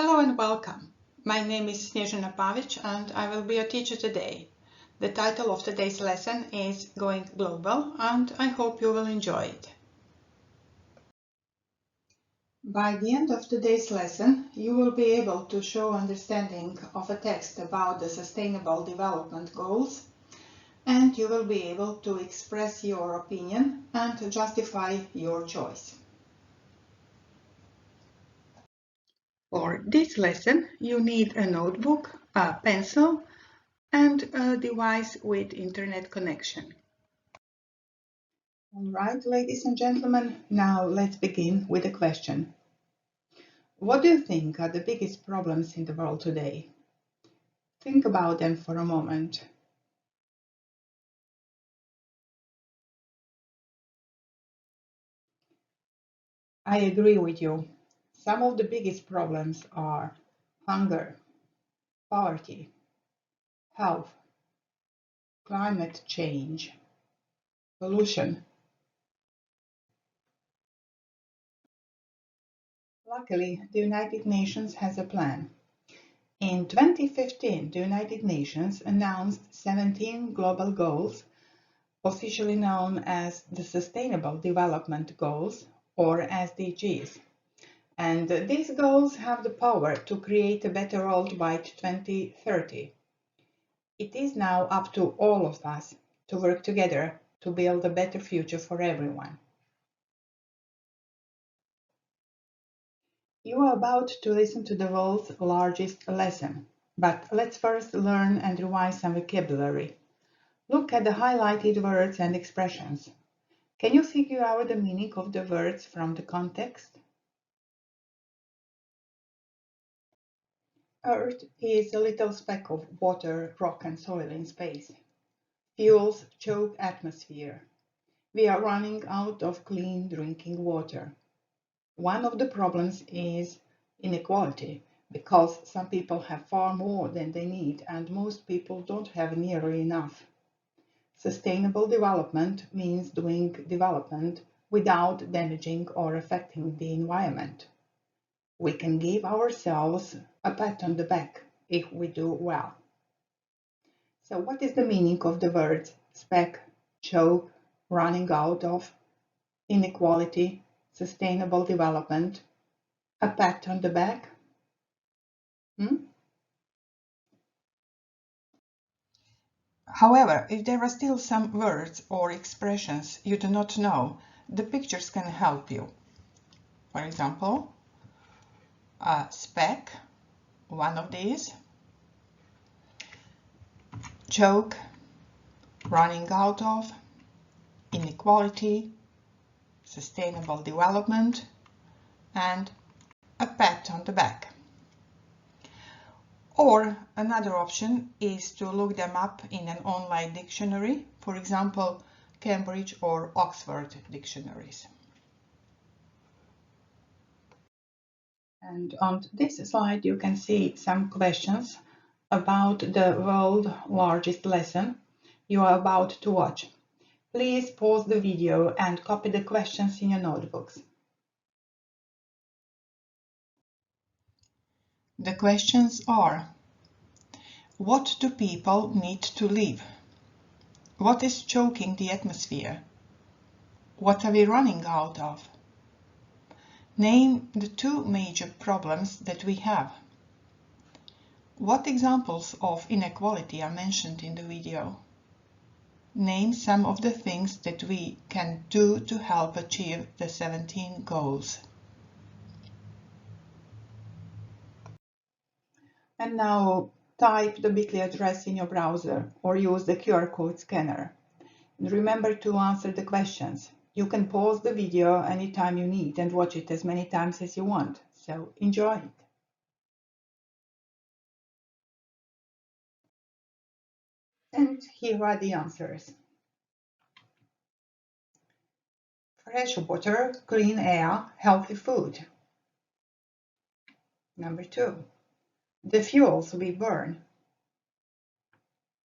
Hello and welcome. My name is Snježana Pavić and I will be your teacher today. The title of today's lesson is Going Global and I hope you will enjoy it. By the end of today's lesson, you will be able to show understanding of a text about the Sustainable Development Goals, and you will be able to express your opinion and justify your choice. For this lesson, you need a notebook, a pencil, and a device with internet connection. All right, ladies and gentlemen, now let's begin with a question. What do you think are the biggest problems in the world today? Think about them for a moment. I agree with you. Some of the biggest problems are hunger, poverty, health, climate change, pollution. Luckily, the United Nations has a plan. In 2015, the United Nations announced 17 global goals, officially known as the Sustainable Development Goals, or SDGs. And these goals have the power to create a better world by 2030. It is now up to all of us to work together to build a better future for everyone. You are about to listen to the world's largest lesson, but let's first learn and revise some vocabulary. Look at the highlighted words and expressions. Can you figure out the meaning of the words from the context? Earth is a little speck of water, rock and soil in space. Fuels choke atmosphere. We are running out of clean drinking water. One of the problems is inequality, because some people have far more than they need and most people don't have nearly enough. Sustainable development means doing development without damaging or affecting the environment. We can give ourselves a pat on the back if we do well. So what is the meaning of the words speck, choke, running out of, inequality, sustainable development, a pat on the back? However, if there are still some words or expressions you do not know, the pictures can help you. For example, a speck, one of these, choke, running out of, inequality, sustainable development, and a pat on the back. Or another option is to look them up in an online dictionary, for example, Cambridge or Oxford dictionaries. And on this slide you can see some questions about the world's largest lesson you are about to watch. Please pause the video and copy the questions in your notebooks. The questions are: what do people need to live? What is choking the atmosphere? What are we running out of? Name the two major problems that we have. What examples of inequality are mentioned in the video? Name some of the things that we can do to help achieve the 17 goals. And now type the bit.ly address in your browser or use the QR code scanner. And remember to answer the questions. You can pause the video anytime you need and watch it as many times as you want. So enjoy it. And here are the answers. Fresh water, clean air, healthy food. Number 2. The fuels we burn.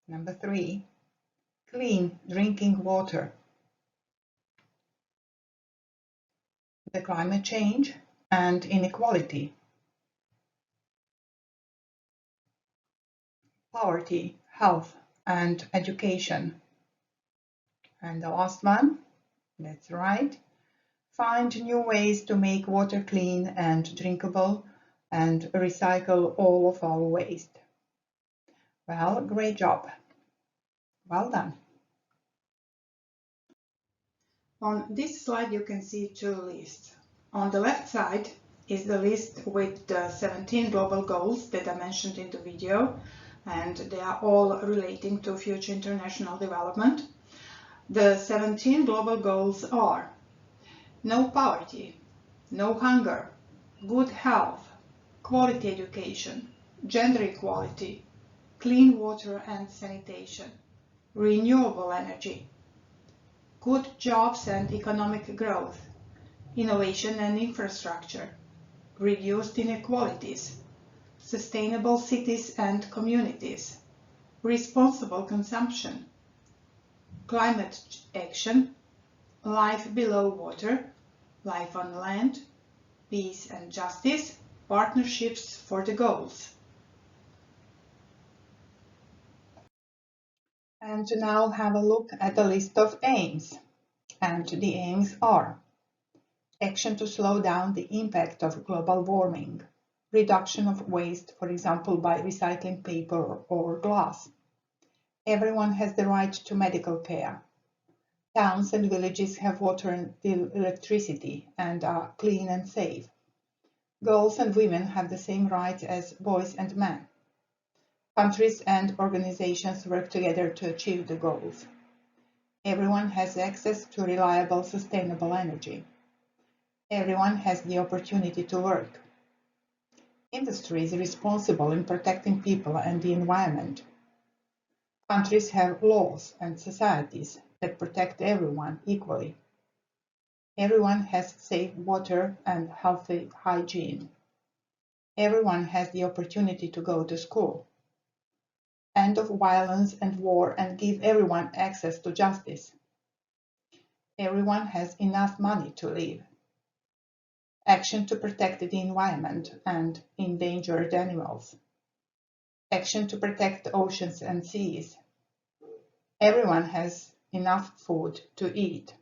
Number 3. Clean drinking water. The climate change and inequality. poverty, health, and education. And the last one, that's right, find new ways to make water clean and drinkable and recycle all of our waste. Well, great job. Well done. On this slide, you can see two lists. On the left side is the list with the 17 global goals that I mentioned in the video, and they are all relating to future international development. The 17 global goals are no poverty, no hunger, good health, quality education, gender equality, clean water and sanitation, renewable energy, good jobs and economic growth, innovation and infrastructure, reduced inequalities, sustainable cities and communities, responsible consumption, climate action, life below water, life on land, peace and justice, partnerships for the goals. And now have a look at the list of aims. And the aims are action to slow down the impact of global warming, reduction of waste, for example, by recycling paper or glass. Everyone has the right to medical care. Towns and villages have water and electricity and are clean and safe. Girls and women have the same rights as boys and men. Countries and organizations work together to achieve the goals. Everyone has access to reliable, sustainable energy. Everyone has the opportunity to work. Industry is responsible in protecting people and the environment. Countries have laws and societies that protect everyone equally. Everyone has safe water and healthy hygiene. Everyone has the opportunity to go to school. End of violence and war and give everyone access to justice. Everyone has enough money to live. Action to protect the environment and endangered animals. Action to protect the oceans and seas. Everyone has enough food to eat.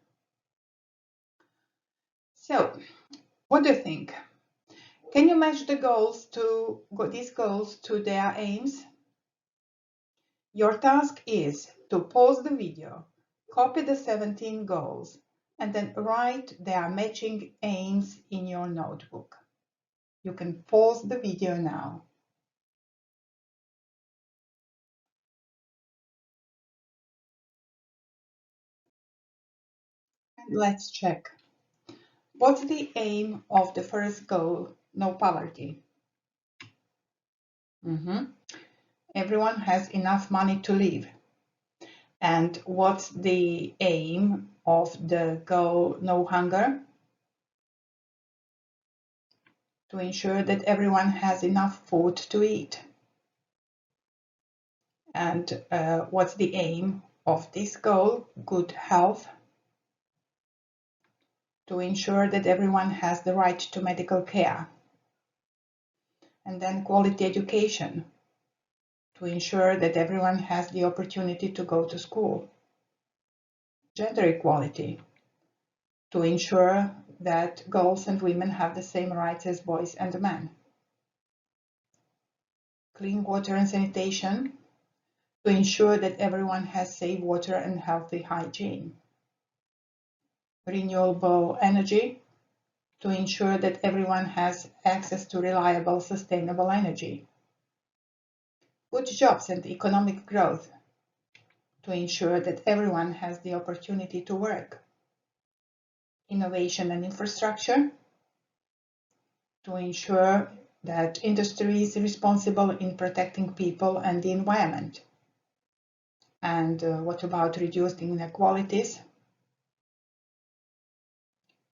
So, what do you think? Can you match the goals to these goals to their aims? Your task is to pause the video, copy the 17 goals, and then write their matching aims in your notebook. You can pause the video now. And let's check. What's the aim of the first goal, no poverty? Everyone has enough money to live. And what's the aim of the goal, no hunger? To ensure that everyone has enough food to eat. And what's the aim of this goal, good health? To ensure that everyone has the right to medical care. And then quality education, to ensure that everyone has the opportunity to go to school. Gender equality, to ensure that girls and women have the same rights as boys and men. Clean water and sanitation, to ensure that everyone has safe water and healthy hygiene. Renewable energy, to ensure that everyone has access to reliable, sustainable energy. Good jobs and economic growth, to ensure that everyone has the opportunity to work. Innovation and infrastructure, to ensure that industry is responsible in protecting people and the environment. And what about reducing inequalities?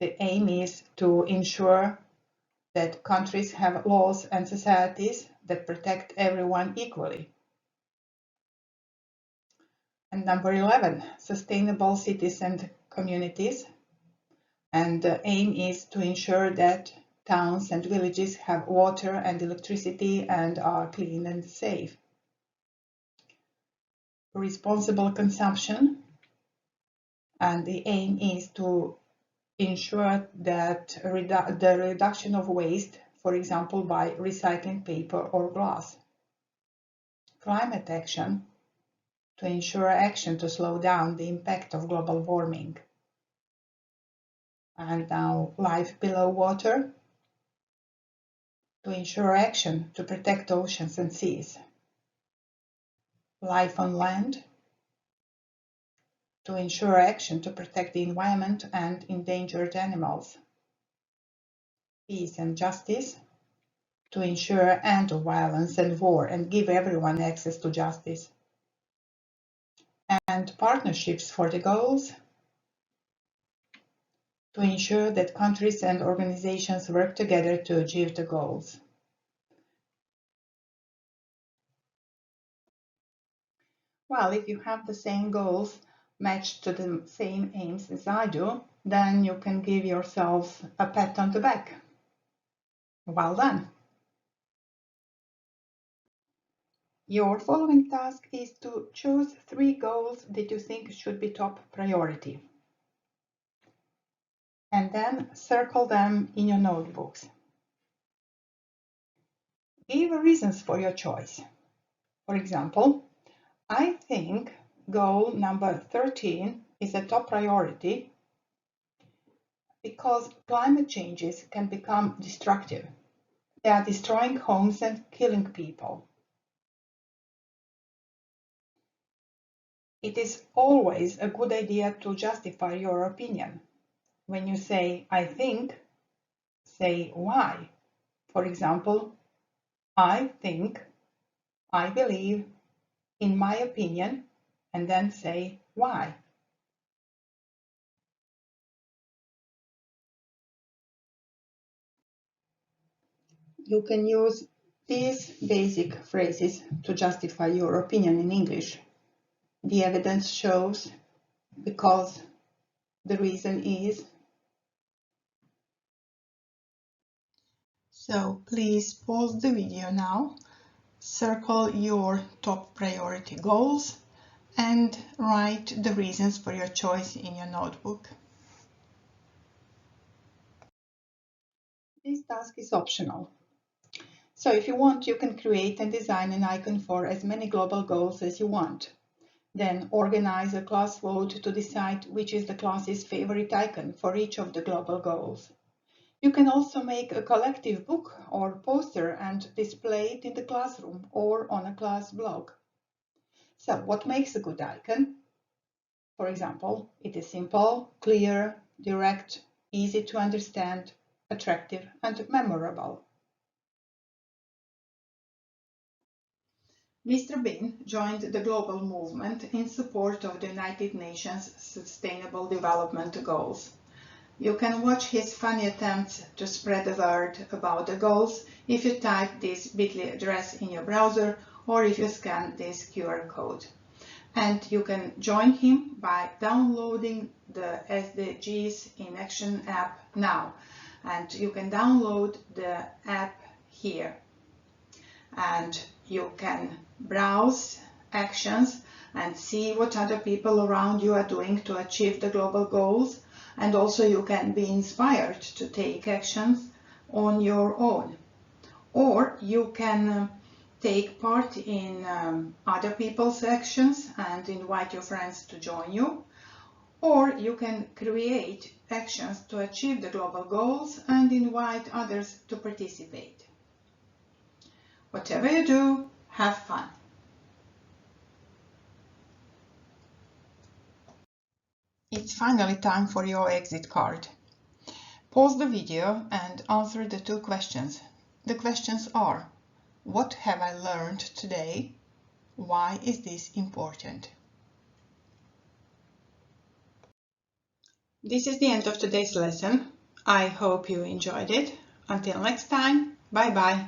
The aim is to ensure that countries have laws and societies that protect everyone equally. And number 11, sustainable cities and communities. And the aim is to ensure that towns and villages have water and electricity and are clean and safe. responsible consumption, and the aim is to ensure that the reduction of waste, for example, by recycling paper or glass. Climate action, to ensure action to slow down the impact of global warming. And now life below water, to ensure action to protect oceans and seas. Life on land, to ensure action to protect the environment and endangered animals. Peace and justice, to ensure end to violence and war and give everyone access to justice. And partnerships for the goals, to ensure that countries and organizations work together to achieve the goals. Well, if you have the same goals matched to the same aims as I do, then you can give yourself a pat on the back. Well done. Your following task is to choose 3 goals that you think should be top priority. And then circle them in your notebooks. Give reasons for your choice. For example, I think goal number 13 is a top priority because climate changes can become destructive. They are destroying homes and killing people. It is always a good idea to justify your opinion. When you say, I think, say why. For example, I think, I believe, in my opinion, and then say why. You can use these basic phrases to justify your opinion in English. The evidence shows, because, the reason is. So please pause the video now, circle your top priority goals, and write the reasons for your choice in your notebook. This task is optional. So if you want, you can create and design an icon for as many global goals as you want. Then organize a class vote to decide which is the class's favorite icon for each of the global goals. You can also make a collective book or poster and display it in the classroom or on a class blog. So what makes a good icon? For example, it is simple, clear, direct, easy to understand, attractive, and memorable. Mr. Bean joined the global movement in support of the United Nations Sustainable Development Goals. You can watch his funny attempts to spread the word about the goals if you type this bit.ly address in your browser or if you scan this QR code. And you can join him by downloading the SDGs in Action app now. And you can download the app here. And you can browse actions and see what other people around you are doing to achieve the global goals. And also you can be inspired to take actions on your own. Or you can take part in other people's actions and invite your friends to join you. Or you can create actions to achieve the global goals and invite others to participate. Whatever you do, have fun. It's finally time for your exit card. Pause the video and answer the 2 questions. The questions are: what have I learned today? Why is this important? This is the end of today's lesson. I hope you enjoyed it. Until next time, bye bye.